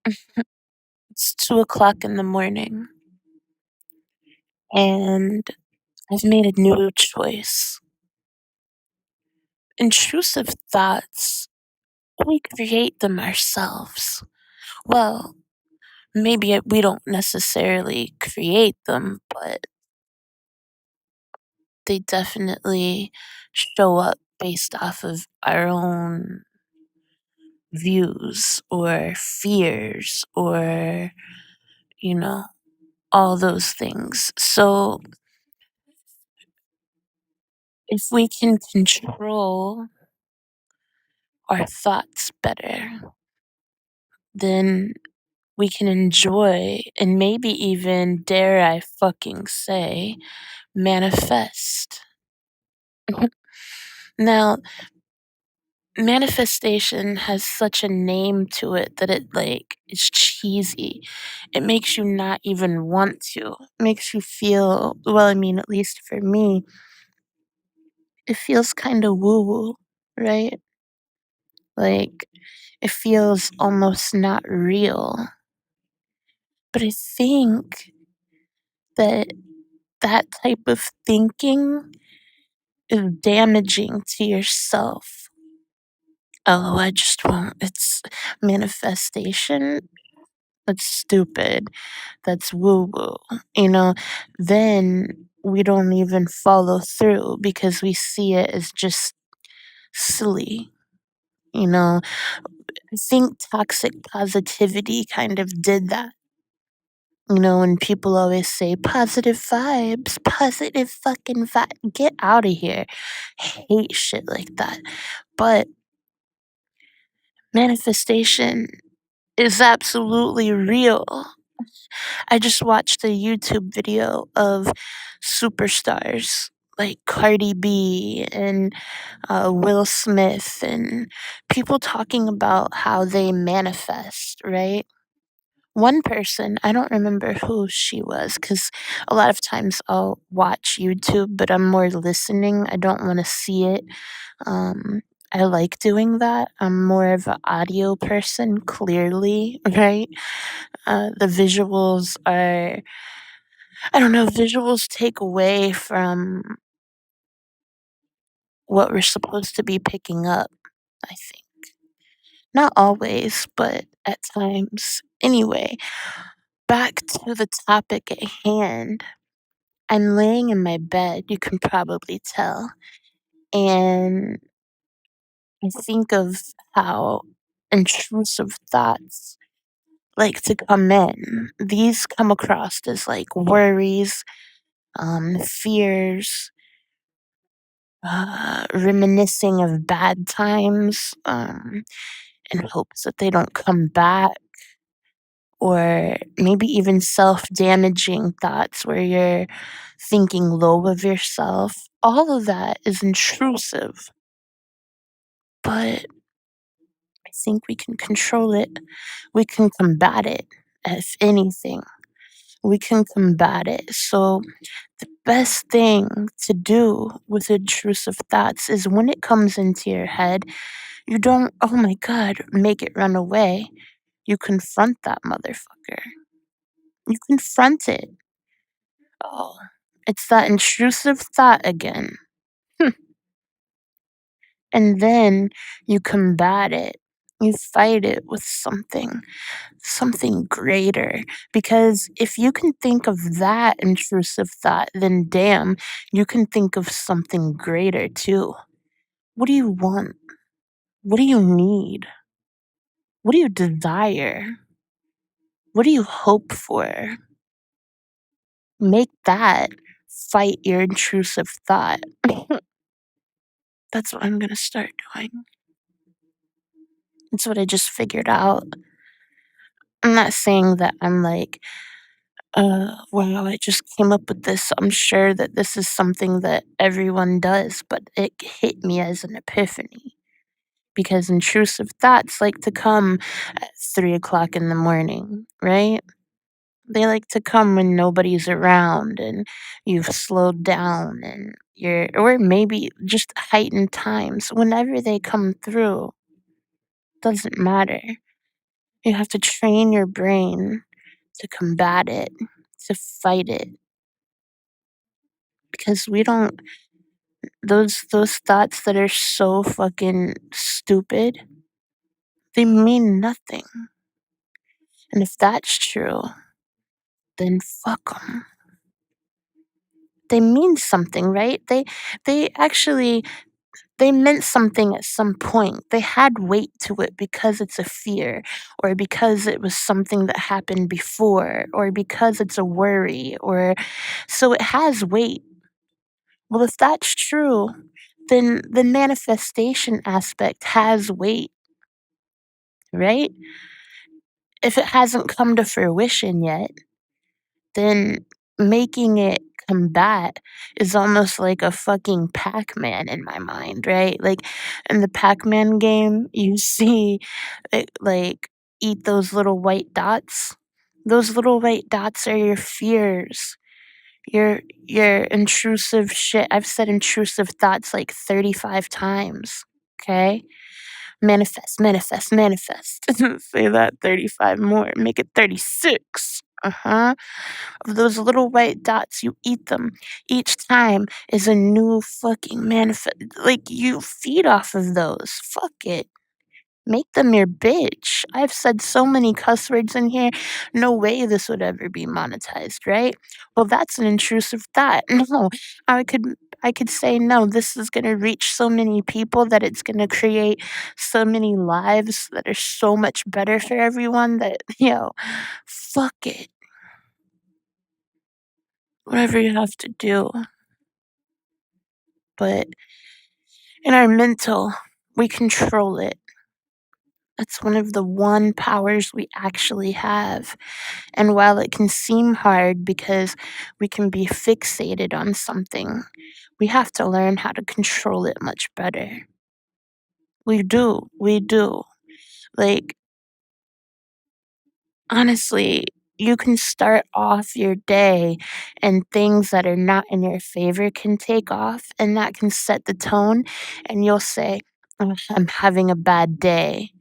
It's 2 o'clock in the morning, and I've made a new choice. Intrusive thoughts, we create them ourselves. Well, maybe we don't necessarily create them, but they definitely show up based off of our own views or fears or, you know, all those things. So if we can control our thoughts better, then we can enjoy and maybe even, dare I fucking say, manifest. Now, manifestation has such a name to it that it like is cheesy. It makes you not even want to. It makes you feel, well, I mean, at least for me, it feels kind of woo woo, right? Like it feels almost not real. But I think that that type of thinking is damaging to yourself. Oh, I just won't. It's manifestation. That's stupid. That's woo woo. You know, then we don't even follow through because we see it as just silly. You know, I think toxic positivity kind of did that. You know, when people always say positive vibes, positive fucking vibe, get out of here. Hate shit like that. But manifestation is absolutely real. I just watched a YouTube video of superstars like Cardi B and Will Smith and people talking about how they manifest, right? One person, I don't remember who she was because a lot of times I'll watch YouTube, but I'm more listening. I don't want to see it. Um, I like doing that. I'm more of an audio person, clearly, right? The visuals are, I don't know, visuals take away from what we're supposed to be picking up, I think. Not always, but at times. Anyway, back to the topic at hand. I'm laying in my bed, you can probably tell, and I think of how intrusive thoughts like to come in. These come across as like worries, fears, reminiscing of bad times, in hopes that they don't come back, or maybe even self damaging thoughts where you're thinking low of yourself. All of that is intrusive, but I think we can control it. We can combat it, if anything. We can combat it. So, the best thing to do with intrusive thoughts is when it comes into your head, you don't, oh my God, make it run away. You confront that motherfucker. You confront it. Oh, it's that intrusive thought again. And then you combat it. You fight it with something greater. Because if you can think of that intrusive thought, then damn, you can think of something greater too. What do you want? What do you need? What do you desire? What do you hope for? Make that fight your intrusive thought. That's what I'm gonna start doing. That's what I just figured out. I'm not saying that I'm like, wow, I just came up with this. I'm sure that this is something that everyone does, but it hit me as an epiphany because intrusive thoughts like to come at 3 o'clock in the morning, right? They like to come when nobody's around and you've slowed down and or maybe just heightened times. Whenever they come through, doesn't matter. You have to train your brain to combat it, to fight it, because we don't those thoughts that are so fucking stupid, they mean nothing. And if that's true, then fuck them. They mean something, right? They actually they meant something at some point. They had weight to it because it's a fear, or because it was something that happened before, or because it's a worry, or so it has weight. Well, if that's true, then the manifestation aspect has weight, right? If it hasn't come to fruition yet, then making it combat is almost like a fucking Pac-Man in my mind, right? Like in the Pac-Man game, you see it like eat those little white dots. Those little white dots are your fears. Your intrusive shit. I've said intrusive thoughts like 35 times. Okay? Manifest, manifest, manifest. Say that 35 more. Make it 36. Uh-huh. Of those little white dots, you eat them. Each time is a new fucking manifest. Like, you feed off of those. Fuck it. Make them your bitch. I've said so many cuss words in here. No way this would ever be monetized, right? Well, that's an intrusive thought. No, I could I could say no, this is going to reach so many people that it's going to create so many lives that are so much better for everyone that, fuck it. Whatever you have to do. But in our mental, we control it. That's one of the one powers we actually have. And while it can seem hard because we can be fixated on something, we have to learn how to control it much better. We do. We do. Like, honestly, you can start off your day and things that are not in your favor can take off, and that can set the tone. And you'll say, "Oh, I'm having a bad day."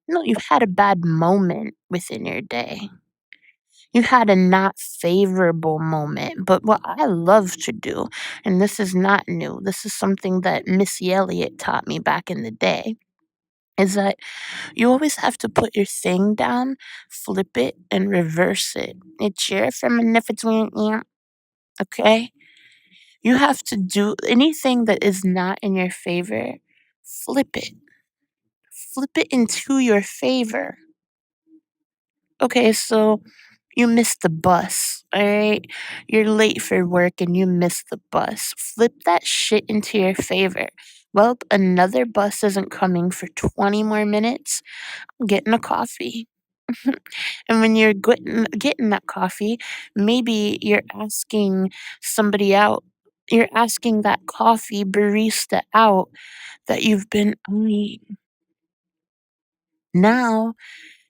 No, you've had a bad moment within your day. You had a not favorable moment. But what I love to do, and this is not new, this is something that Missy Elliott taught me back in the day, is that you always have to put your thing down, flip it, and reverse it. It's your feminine, okay? You have to do anything that is not in your favor, flip it. Flip it into your favor. Okay, so you missed the bus, all right? You're late for work and you missed the bus. Flip that shit into your favor. Well, another bus isn't coming for 20 more minutes. I'm getting a coffee. And when you're getting that coffee, maybe you're asking somebody out. You're asking that coffee barista out that you've been eyeing. Now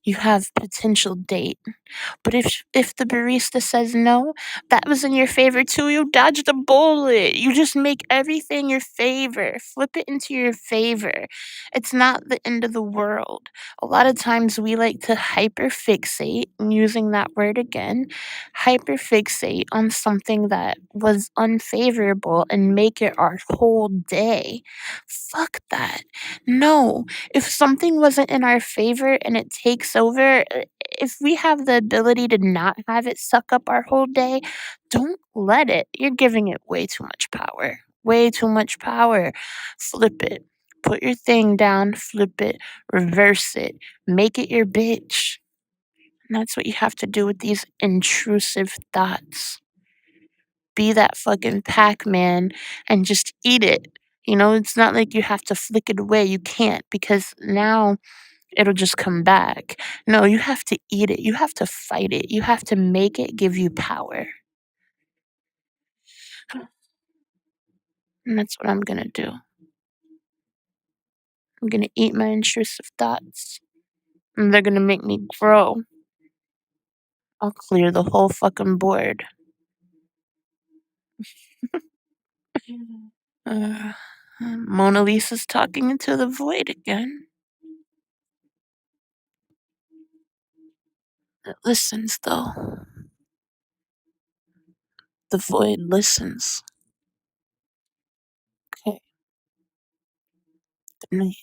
you have potential date. But if the barista says no, that was in your favor too. You dodged a bullet. You just make everything your favor. Flip it into your favor. It's not the end of the world. A lot of times we like to hyperfixate, and using that word again, hyperfixate on something that was unfavorable and make it our whole day. Fuck that. No, if something wasn't in our favor and it takes over, if we have the ability to not have it suck up our whole day, don't let it. You're giving it way too much power. Way too much power. Flip it. Put your thing down, flip it, reverse it, make it your bitch. And that's what you have to do with these intrusive thoughts. Be that fucking Pac Man and just eat it. It's not like you have to flick it away. You can't, because now it'll just come back. No, you have to eat it. You have to fight it. You have to make it give you power. And that's what I'm gonna do. I'm gonna eat my intrusive thoughts. And they're gonna make me grow. I'll clear the whole fucking board. Uh, Mona Lisa's talking into the void again. It listens, though. The void listens. Okay, good night.